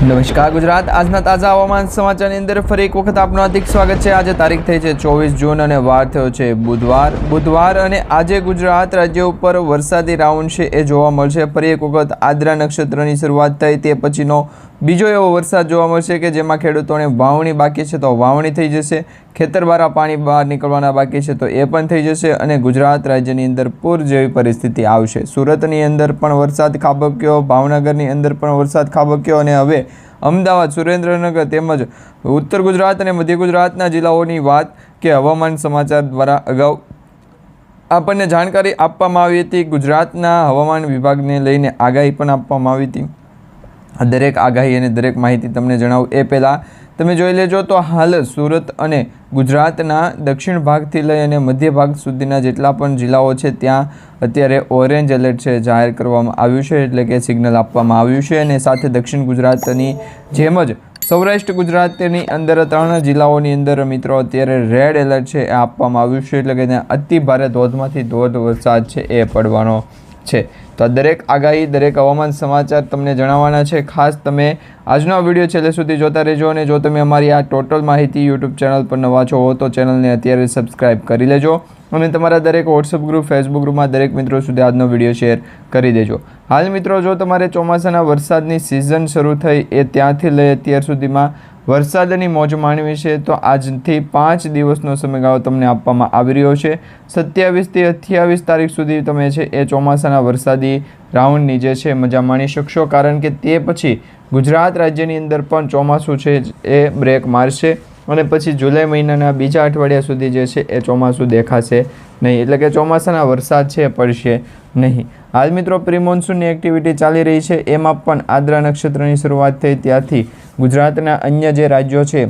નમસ્કાર ગુજરાત આજના તાજા હવામાન સમાચારની અંદર ફરી એક વખત આપનું હાર્દિક સ્વાગત છે। આજે તારીખ થઈ છે 24 જૂન અને વાર થયો છે બુધવાર અને આજે ગુજરાત રાજ્ય ઉપર વરસાદી રાઉન્ડ છે એ જોવા મળશે। ફરી એક વખત આદ્રા નક્ષત્રની શરૂઆત થઈ તે પછીનો બીજો એવો વરસાદ જોવા મળશે કે જેમાં ખેડૂતોને વાવણી બાકી છે તો વાવણી થઈ જશે, ખેતરવાળા પાણી બહાર નીકળવાના બાકી છે તો એ પણ થઈ જશે અને ગુજરાત રાજ્યની અંદર પૂર જેવી પરિસ્થિતિ આવશે। સુરતની અંદર પણ વરસાદ ખાબક્યો, ભાવનગરની અંદર પણ વરસાદ ખાબક્યો અને હવે અમદાવાદ, સુરેન્દ્રનગર તેમજ ઉત્તર ગુજરાત અને મધ્ય ગુજરાતના જિલ્લાઓની વાત કે હવામાન સમાચાર દ્વારા અગાઉ આપણને જાણકારી આપવામાં આવી હતી। ગુજરાતના હવામાન વિભાગને લઈને આગાહી પણ આપવામાં આવી હતી। દરેક આગાહી અને દરેક માહિતી તમને જણાવું એ પહેલાં તમે જોઈ લેજો તો હાલ સુરત અને ગુજરાતના દક્ષિણ ભાગથી લઈ અને મધ્ય ભાગ સુધીના જેટલા પણ જિલ્લાઓ છે ત્યાં અત્યારે ઓરેન્જ એલર્ટ છે જાહેર કરવામાં આવ્યું છે, એટલે કે સિગ્નલ આપવામાં આવ્યું છે અને સાથે દક્ષિણ ગુજરાતની જેમ જ સૌરાષ્ટ્ર ગુજરાતની અંદર 3 જિલ્લાઓની અંદર મિત્રો અત્યારે રેડ એલર્ટ છે એ આપવામાં આવ્યું છે, એટલે કે ત્યાં અતિ ભારે ધોધમાંથી ધોધ વરસાદ છે એ પડવાનો છે। તો દરેક આગાહી, દરેક હવામાન સમાચાર તમને જણાવવાના છે। ખાસ તમે આજનો વિડીયો છેલ્લે સુધી જોતા રહેજો અને જો તમે અમારી આ ટોટલ માહિતી યુટ્યુબ ચેનલ પર નવા છો તો ચેનલને અત્યારે સબસ્ક્રાઈબ કરી લેજો અને તમારા દરેક વોટ્સઅપ ગ્રુપ, ફેસબુક ગ્રુપમાં દરેક મિત્રો સુધી આજનો વિડીયો શેર કરી દેજો। હાલ મિત્રો જો તમારે ચોમાસાના વરસાદની સિઝન શરૂ થઈ એ ત્યાંથી લઈ અત્યાર સુધીમાં વરસાદની મોજ માણવી છે તો આજથી 5 દિવસનો સમયગાળો તમને આપવામાં આવી રહ્યો છે। 27 થી 28 તારીખ સુધી તમે છે એ ચોમાસાના વરસાદી રાઉન્ડની જે છે મજા માણી શકશો, કારણ કે તે પછી ગુજરાત રાજ્યની અંદર પણ ચોમાસું છે એ બ્રેક મારશે અને પછી જુલાઈ મહિનાના બીજા અઠવાડિયા સુધી જે છે એ ચોમાસું દેખાશે નહીં, એટલે કે ચોમાસાના વરસાદ છે પડશે નહીં। હાલ મિત્રો પ્રી મોન્સૂનની એક્ટિવિટી ચાલી રહી છે, એમાં પણ આદ્રા નક્ષત્રની શરૂઆત થઈ ત્યારથી ગુજરાતના અન્ય જે રાજ્યો છે,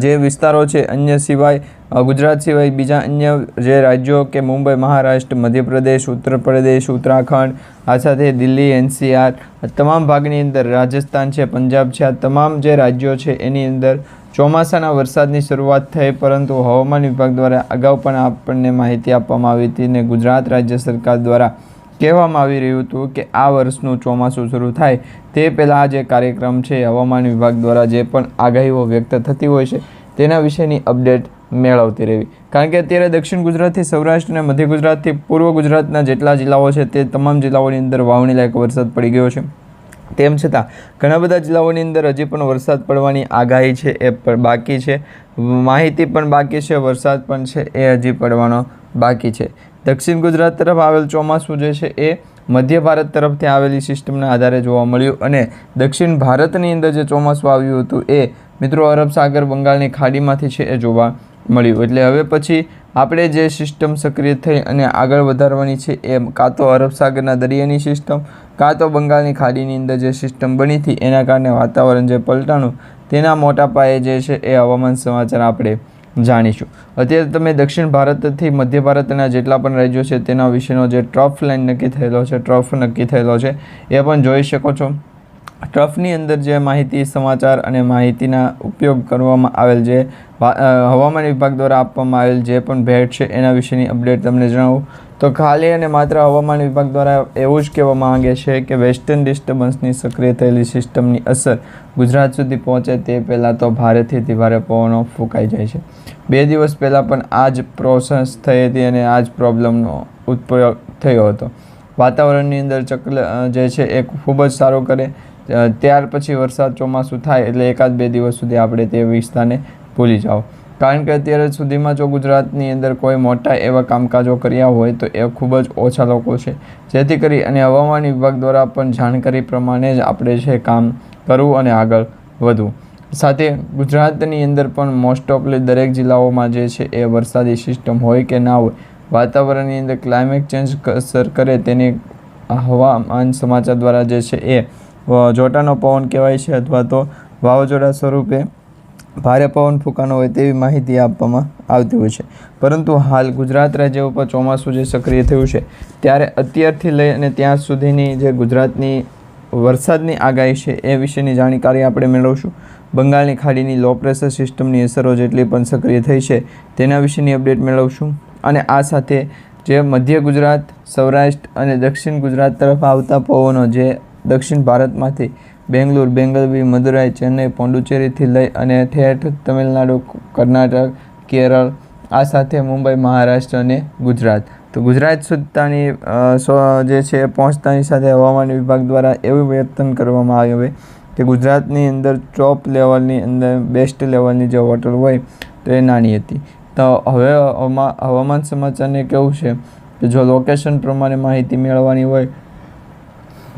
જે વિસ્તારો છે, અન્ય સિવાય ગુજરાત સિવાય બીજા અન્ય જે રાજ્યો કે મુંબઈ, મહારાષ્ટ્ર, મધ્યપ્રદેશ, ઉત્તર પ્રદેશ, ઉત્તરાખંડ, આ સાથે દિલ્હી, NCR, તમામ ભાગની અંદર રાજસ્થાન છે, પંજાબ છે, આ તમામ જે રાજ્યો છે એની અંદર ચોમાસાના વરસાદની શરૂઆત થઈ, પરંતુ હવામાન વિભાગ દ્વારા અગાઉ પણ આપણને માહિતી આપવામાં આવી હતી અને ગુજરાત રાજ્ય સરકાર દ્વારા કહેવામાં આવી રહ્યું હતું કે આ વર્ષનું ચોમાસું શરૂ થાય તે પહેલાં આ જે કાર્યક્રમ છે હવામાન વિભાગ દ્વારા જે પણ આગાહીઓ વ્યક્ત થતી હોય છે તેના વિશેની અપડેટ મેળવતી રહેવી, કારણ કે અત્યારે દક્ષિણ ગુજરાતથી સૌરાષ્ટ્ર અને મધ્ય ગુજરાતથી પૂર્વ ગુજરાતના જેટલા જિલ્લાઓ છે તે તમામ જિલ્લાઓની અંદર વાવણી લાયક વરસાદ પડી ગયો છે। તેમ છતાં ઘણા બધા જિલ્લાઓની અંદર હજી પણ વરસાદ પડવાની આગાહી છે એ પણ બાકી છે, માહિતી પણ બાકી છે, વરસાદ પણ છે એ હજી પડવાનો બાકી છે। દક્ષિણ ગુજરાત તરફ આવેલ ચોમાસું જે છે એ મધ્ય ભારત તરફથી આવેલી સિસ્ટમના આધારે જોવા મળ્યું અને દક્ષિણ ભારતની અંદર જે ચોમાસું આવ્યું હતું એ મિત્રો અરબ સાગર, બંગાળની ખાડીમાંથી છે એ જોવા મળ્યું। એટલે હવે પછી આપણે જે સિસ્ટમ સક્રિય થઈ અને આગળ વધારવાની છે એ કાં તો અરબ સાગરના દરિયાની સિસ્ટમ, કાં તો બંગાળની ખાડીની અંદર જે સિસ્ટમ બની હતી એના કારણે વાતાવરણ જે પલટાણું તેના મોટા પાયે જે છે એ હવામાન સમાચાર આપણે જાણીશું। અત્યારે તમે દક્ષિણ ભારતથી મધ્ય ભારતના જેટલા પણ રાજ્યો છે તેના વિશેનો જે ટ્રફ લાઇન નક્કી થયેલો છે, ટ્રફ નક્કી થયેલો છે એ પણ જોઈ શકો છો। ટ્રફની અંદર જે માહિતી, સમાચાર અને માહિતીના ઉપયોગ કરવામાં આવેલ જે હવામાન વિભાગ દ્વારા આપવામાં આવેલ જે પણ ભેટ છે એના વિશેની અપડેટ તમને જણાવું તો ખાલી અને માત્ર હવામાન વિભાગ દ્વારા એવું જ કહેવામાં માંગે છે કે વેસ્ટર્ન ડિસ્ટર્બન્સની સક્રિય થયેલી સિસ્ટમની અસર ગુજરાત સુધી પહોંચે તે પહેલાં તો ભારેથી અતિ ભારે પવનો ફૂંકાઈ જાય છે। 2 દિવસ પહેલાં પણ આ જ પ્રોસેસ થઈ હતી અને આ જ પ્રોબ્લેમનો ઉદ્ભવ થયો હતો। વાતાવરણની અંદર ચક્ર જે છે એ ખૂબ જ સારું કરે, ત્યાર પછી વરસાદ ચોમાસું થાય એટલે 1-2 દિવસ સુધી આપણે તે વિસ્તારને ભૂલી જાઓ, કારણ કે અત્યારે સુધીમાં જો ગુજરાતની અંદર કોઈ મોટા એવા કામકાજો કર્યા હોય તો એ ખૂબ જ ઓછા લોકો છે, જેથી કરી અને હવામાન વિભાગ દ્વારા પણ જાણકારી પ્રમાણે જ આપણે છે કામ કરવું અને આગળ વધવું। સાથે ગુજરાતની અંદર પણ મોસ્ટ ઓફલી દરેક જિલ્લાઓમાં જે છે એ વરસાદી સિસ્ટમ હોય કે ના હોય, વાતાવરણની અંદર ક્લાઇમેટ ચેન્જ અસર કરે તેની હવામાન સમાચાર દ્વારા જે છે એ જોટાનો પવન કહેવાય છે અથવા તો વાવાઝોડા સ્વરૂપે ભારે પવન ફૂંકાનો હોય તેવી માહિતી આપવામાં આવતી હોય છે। પરંતુ હાલ ગુજરાત રાજ્ય ઉપર ચોમાસું જે સક્રિય થયું છે ત્યારે અત્યારથી લઈ અને ત્યાં સુધીની જે ગુજરાતની વરસાદની આગાહી છે એ વિશેની જાણકારી આપણે મેળવશું। બંગાળની ખાડીની લો પ્રેશર સિસ્ટમની અસરો જેટલી પણ સક્રિય થઈ છે તેના વિશેની અપડેટ મેળવશું અને આ સાથે જે મધ્ય ગુજરાત, સૌરાષ્ટ્ર અને દક્ષિણ ગુજરાત તરફ આવતા પવનો જે દક્ષિણ ભારતમાંથી બેંગ્લોર, બેંગલવી, મદુરાઈ, ચેન્નઈ, પોંડુચેરીથી લઈ અને ઠેઠ તમિલનાડુ, કર્ણાટક, કેરળ, આ સાથે મુંબઈ, મહારાષ્ટ્ર અને ગુજરાત. તો ગુજરાત સુધતાની જે છે પહોંચતાની સાથે હવામાન વિભાગ દ્વારા એવું વ્યક્તન કરવામાં આવે કે ગુજરાતની અંદર ટોપ લેવલની અંદર બેસ્ટ લેવલની જે હોટલ હોય તો એ નાની હતી. તો હવે હવામાન સમાચારને કેવું છે કે જો લોકેશન પ્રમાણે માહિતી મેળવવાની હોય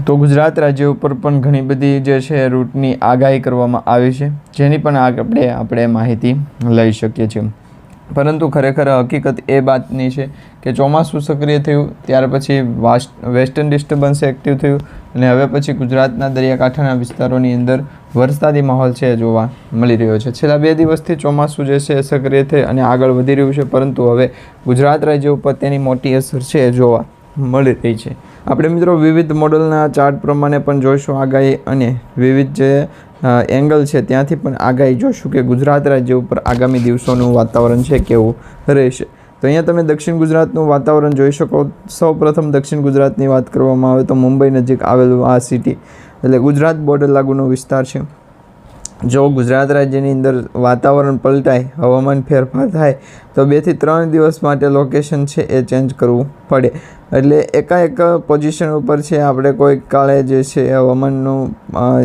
તો ગુજરાત રાજ્ય ઉપર પણ ઘણી બધી જે છે રૂટની આગાહી કરવામાં આવી છે, જેની પણ આપણે માહિતી લઈ શકીએ છીએ. પરંતુ ખરેખર હકીકત એ વાતની છે કે ચોમાસું સક્રિય થયું ત્યાર પછી વેસ્ટર્ન ડિસ્ટર્બન્સ એક્ટિવ થયું અને હવે પછી ગુજરાતના દરિયાકાંઠાના વિસ્તારોની અંદર વરસાદી માહોલ છે જોવા મળી રહ્યો છે. છેલ્લા 2 દિવસથી ચોમાસું જે છે સક્રિય થઈ અને આગળ વધી રહ્યું છે, પરંતુ હવે ગુજરાત રાજ્ય ઉપર તેની મોટી અસર છે જોવા મળી રહી છે. આપણે મિત્રો વિવિધ મોડલના ચાર્ટ પ્રમાણે પણ જોઈશું આગાહી અને વિવિધ જે એંગલ છે ત્યાંથી પણ આગાહી જોઈશું કે ગુજરાત રાજ્ય ઉપર આગામી દિવસોનું વાતાવરણ છે કેવું રહેશે. તો અહીંયા તમે દક્ષિણ ગુજરાતનું વાતાવરણ જોઈ શકો. સૌપ્રથમ દક્ષિણ ગુજરાતની વાત કરવામાં આવે તો મુંબઈ નજીક આવેલું આ સિટી એટલે ગુજરાત બોર્ડર લાગુનો વિસ્તાર છે. જો ગુજરાત રાજ્યની અંદર વાતાવરણ પલટાય, હવામાન ફેરફાર થાય તો 2 થી 3 દિવસ માટે લોકેશન છે એ ચેન્જ કરવું પડે. એટલે એકાએક પોઝિશન ઉપર છે આપણે કોઈ કાળે જે છે હવામાનનું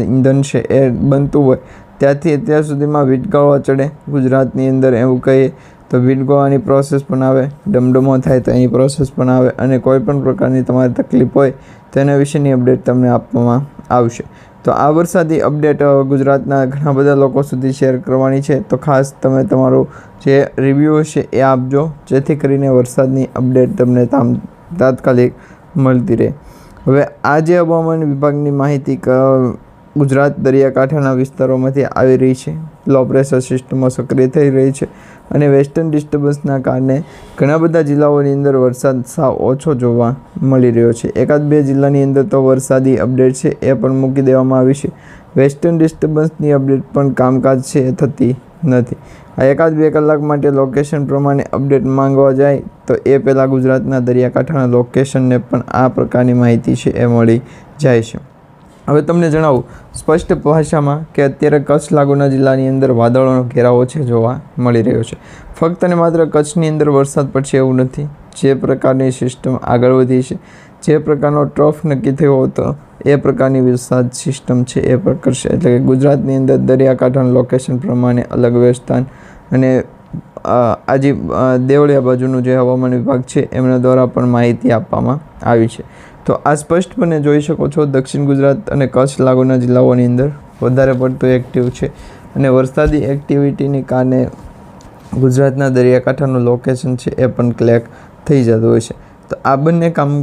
ઈંધણ છે એ બનતું હોય ત્યાંથી અત્યાર સુધીમાં વીંટગાળવા ચડે ગુજરાતની અંદર એવું કહીએ તો વીંટગાળવાની પ્રોસેસ પણ આવે, ડમડમો થાય તો એની પ્રોસેસ પણ આવે અને કોઈ પણ પ્રકારની તમારી તકલીફ હોય તેના વિશેની અપડેટ તમને આપવામાં આવશે. તો આ વરસાદી અપડેટ ગુજરાતના ઘણા બધા લોકો સુધી શેર કરવાની છે, તો ખાસ તમે તમારું જે રિવ્યૂ છે એ આપજો, જેથી કરીને વરસાદની અપડેટ તમને તાત્કાલિક મળતી રહે. હવે આ જે હવામાન વિભાગની માહિતી ગુજરાત દરિયાકાંઠાના વિસ્તારોમાંથી આવી રહી છે, લો પ્રેશર સિસ્ટમો સક્રિય થઈ રહી છે અને વેસ્ટર્ન ડિસ્ટર્બન્સના કારણે ઘણા બધા જિલ્લાઓની અંદર વરસાદ સાવ ઓછો જોવા મળી રહ્યો છે. 1-2 જિલ્લાની અંદર તો વરસાદી અપડેટ છે એ પણ મૂકી દેવામાં આવી છે. વેસ્ટર્ન ડિસ્ટર્બન્સની અપડેટ પણ કામકાજ છે એ થતી નથી. આ 1-2 કલાક માટે લોકેશન પ્રમાણે અપડેટ માંગવા જાય તો એ પહેલાં ગુજરાતના દરિયાકાંઠાના લોકેશનને પણ આ પ્રકારની માહિતી છે એ મળી જાય છે. હવે તમને જણાવું સ્પષ્ટ ભાષામાં કે અત્યારે કચ્છ લાગુના જિલ્લાની અંદર વાદળોનો ઘેરાવો છે જોવા મળી રહ્યો છે. ફક્ત અને માત્ર કચ્છની અંદર વરસાદ પડશે એવું નથી. જે પ્રકારની સિસ્ટમ આગળ વધી છે, જે પ્રકારનો ટ્રફ નક્કી થયો હતો એ પ્રકારની વરસાદ સિસ્ટમ છે એ પણ કરશે. એટલે કે ગુજરાતની અંદર દરિયાકાંઠાના લોકેશન પ્રમાણે અલગ વેસ્તાન અને આજે દેવળિયા બાજુનું જે હવામાન વિભાગ છે એમના દ્વારા પણ માહિતી આપવામાં આવી છે. તો આ સ્પષ્ટપણે જોઈ શકો છો દક્ષિણ ગુજરાત અને કચ્છ લાગુના જિલ્લાઓની અંદર વધારે પડતું એક્ટિવ છે અને વરસાદી એક્ટિવિટીને કારણે ગુજરાતના દરિયાકાંઠાનું લોકેશન છે એ પણ ક્લિયર થઈ જતું હોય છે. તો આ બંને કામ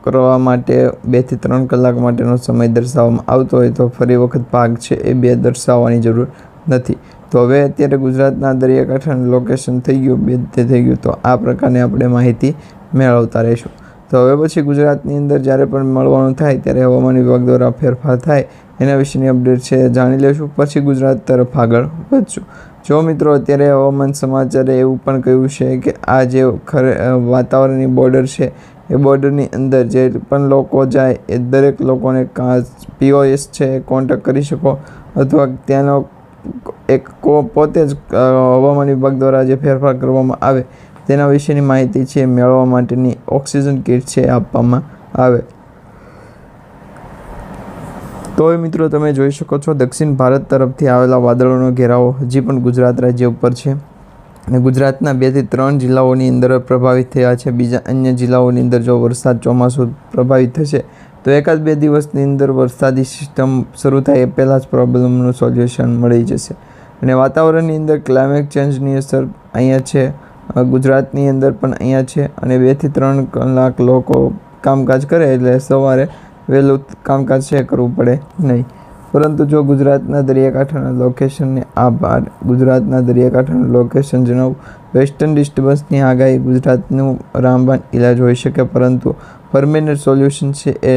કરવા માટે 2 થી 3 કલાક માટેનો સમય દર્શાવવામાં આવતો હોય તો ફરી વખત ભાગ છે એ 2 દર્શાવવાની જરૂર નથી. તો હવે અત્યારે ગુજરાતના દરિયાકાંઠાનું લોકેશન થઈ ગયું, 2 તે થઈ ગયું. તો આ પ્રકારની આપણે માહિતી મેળવતા રહીશું. તો હવે પછી ગુજરાતની અંદર જ્યારે પણ મળવાનું થાય ત્યારે હવામાન વિભાગ દ્વારા ફેરફાર થાય એના વિશેની અપડેટ છે જાણી લઈશું, પછી ગુજરાત તરફ આગળ વધશું. જો મિત્રો અત્યારે હવામાન સમાચારે એવું પણ કહ્યું છે કે આ જે વાતાવરણની બોર્ડર છે એ બોર્ડરની અંદર જે પણ લોકો જાય એ દરેક લોકોને POS છે કોન્ટેક્ટ કરી શકો અથવા ત્યાંનો એક પોતે જ હવામાન વિભાગ દ્વારા જે ફેરફાર કરવામાં આવે તેના વિશેની માહિતી છે મેળવવા માટેની ઓક્સિજન કિટ છે આપવામાં આવે. તો એ મિત્રો તમે જોઈ શકો છો દક્ષિણ ભારત તરફથી આવેલા વાદળોનો ઘેરાવો હજી પણ ગુજરાત રાજ્ય ઉપર છે અને ગુજરાતના 2 થી 3 જિલ્લાઓની અંદર પ્રભાવિત થયા છે. બીજા અન્ય જિલ્લાઓની અંદર જો વરસાદ ચોમાસું પ્રભાવિત થશે તો 1-2 દિવસની અંદર વરસાદી સિસ્ટમ શરૂ થાય એ પહેલાં જ પ્રોબ્લેમનું સોલ્યુશન મળી જશે. અને વાતાવરણની અંદર ક્લાઇમેટ ચેન્જની અસર અહીંયા છે, ગુજરાતની અંદર પણ અહીંયા છે અને 2 થી 3 કલાક લોકો કામકાજ કરે એટલે સવારે વહેલું કામકાજ છે કરવું પડે નહીં. પરંતુ જો ગુજરાતના દરિયાકાંઠાના લોકેશનને ગુજરાતના દરિયાકાંઠાનું લોકેશન જણાવું, વેસ્ટર્ન ડિસ્ટર્બન્સની આગાહી ગુજરાતનું રામબાણ ઇલાજ હોઈ શકે, પરંતુ પરમેનન્ટ સોલ્યુશન છે એ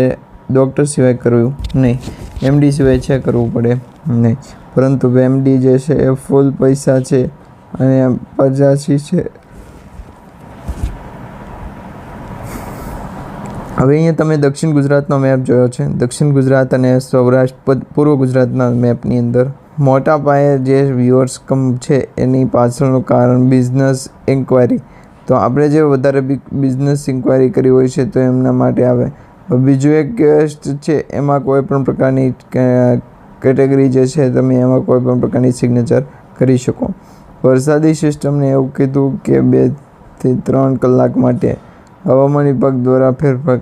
ડૉક્ટર સિવાય કરવું નહીં, MD સિવાય છે કરવું પડે નહીં. પરંતુ MD જે છે એ ફૂલ પૈસા છે અને પચાસી છે. હવે અહીંયા તમે દક્ષિણ ગુજરાતનો મેપ જોયો છે. દક્ષિણ ગુજરાત અને સૌરાષ્ટ્ર પૂર્વ ગુજરાતના મેપની અંદર મોટા પાયે જે વ્યુઅર્સ કમ છે એની પાછળનું કારણ બિઝનેસ ઇન્ક્વાયરી. તો આપણે જે વધારે બિઝનેસ ઇન્ક્વાયરી કરી હોય છે તો એમના માટે આવે. બીજું એક ગેસ્ટ છે એમાં કોઈ પણ પ્રકારની કેટેગરી જે છે તમે એમાં કોઈ પણ પ્રકારની સિગ્નેચર કરી શકો. વરસાદી સિસ્ટમને એવું કીધું કે 2 થી 3 કલાક માટે હવામાન વિભાગ દ્વારા ફેરફાર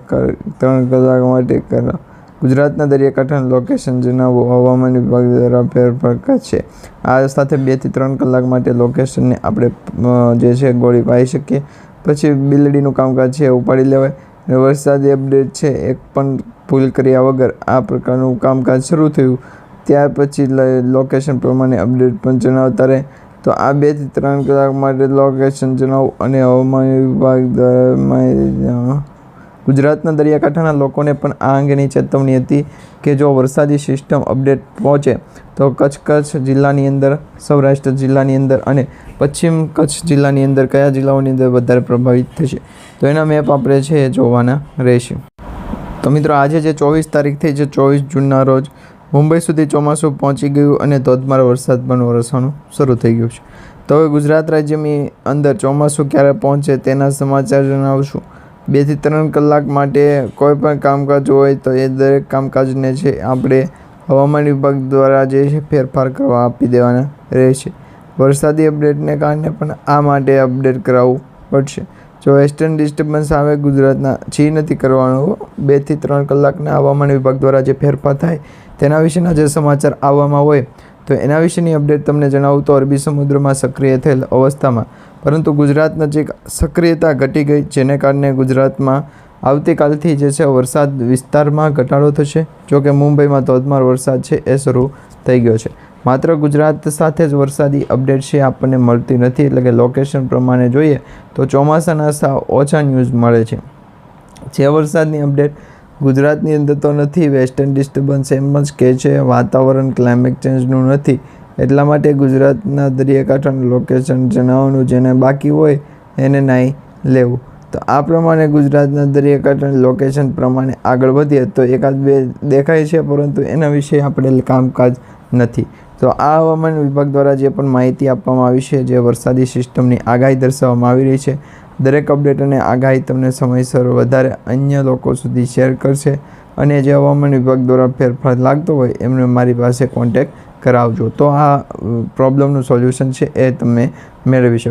3 કલાક માટે કરાવ. ગુજરાતના દરિયાકાંઠાનું લોકેશન જણાવો. હવામાન વિભાગ દ્વારા ફેરફાર કરશે. આ સાથે 2 થી 3 કલાક માટે લોકેશનને આપણે જે છે ગોળી પાઈ શકીએ. પછી બિલડીનું કામકાજ છે ઉપાડી લેવાય. અને વરસાદી અપડેટ છે એક પણ ભૂલ કર્યા વગર આ પ્રકારનું કામકાજ શરૂ થયું. ત્યાર પછી લોકેશન પ્રમાણે અપડેટ પણ જણાવતા રહે. તો આ 2 થી 3 કલાક માટે લોકેશન જણાવો. અને હવામાન વિભાગ દ્વારા ગુજરાતના દરિયાકાંઠાના લોકોને પણ આ અંગેની ચેતવણી હતી કે જો વરસાદી સિસ્ટમ અપડેટ પહોંચે તો કચ્છ જિલ્લાની અંદર, સૌરાષ્ટ્ર જિલ્લાની અંદર અને પશ્ચિમ કચ્છ જિલ્લાની અંદર કયા જિલ્લાઓની અંદર વધારે પ્રભાવિત થશે. તો એના મેપ આપણે છે એ જોવાના રહેશે. તો મિત્રો આજે જે 24 તારીખ થઈ છે, 24 જૂનના રોજ મુંબઈ સુધી ચોમાસું પહોંચી ગયું અને ધોધમાર વરસાદ પણ વરસવાનું શરૂ થઈ ગયું છે. તો હવે ગુજરાત રાજ્યની અંદર ચોમાસું ક્યારે પહોંચે તેના સમાચાર જણાવશું. 2 થી 3 કલાક માટે કોઈ પણ કામકાજ હોય તો એ દરેક કામકાજને છે આપણે હવામાન વિભાગ દ્વારા જે છે ફેરફાર કરવા આપી દેવાના રહેશે. વરસાદી અપડેટને કારણે પણ આ માટે અપડેટ કરાવવું પડશે. જો વેસ્ટર્ન ડિસ્ટર્બન્સ આવે ગુજરાતના નથી કરવાનો. 2 થી 3 કલાકના હવામાન વિભાગ દ્વારા જે ફેરફાર થાય તેના વિશેના જે સમાચાર આવવામાં હોય તો એના વિશેની અપડેટ તમને જણાવું તો અરબી સમુદ્રમાં સક્રિય થયેલ અવસ્થામાં પરંતુ ગુજરાત નજીક સક્રિયતા ઘટી ગઈ, જેને કારણે ગુજરાતમાં આવતીકાલથી જે છે વરસાદ વિસ્તારમાં ઘટાડો થશે. જોકે મુંબઈમાં ધોધમાર વરસાદ છે એ શરૂ થઈ ગયો છે. માત્ર ગુજરાત સાથે જ વરસાદી અપડેટ છે આપણને મળતી નથી. એટલે કે લોકેશન પ્રમાણે જોઈએ તો ચોમાસાના સાવ ઓછા ન્યૂઝ મળે છે. જે વરસાદની અપડેટ ગુજરાતની અંદર તો નથી. વેસ્ટર્ન ડિસ્ટર્બન્સ એમ જ કહે છે વાતાવરણ ક્લાઇમેટ ચેન્જનું નથી. એટલા માટે ગુજરાતના દરિયાકાંઠાનું લોકેશન જણાવવાનું, જેને બાકી હોય એને નાઈ લેવું. તો આ પ્રમાણે ગુજરાતના દરિયાકાંઠાના લોકેશન પ્રમાણે આગળ વધીએ તો 1-2 દેખાય છે, પરંતુ એના વિશે આપણે કામકાજ નથી. તો આ હવામાન વિભાગ દ્વારા જે પણ માહિતી આપવામાં આવી છે, જે વરસાદી સિસ્ટમની આગાહી દર્શાવવામાં આવી રહી છે, દરેક અપડેટ અને આગાહી તમને સમયસર વધારે અન્ય લોકો સુધી શેર કરશે. અને જે હવામાન વિભાગ દ્વારા ફેરફાર લાગતો હોય એમને મારી પાસે કોન્ટેક્ટ કરાવજો. તો આ પ્રોબ્લેમનું સોલ્યુશન છે એ તમે મેળવી શકો.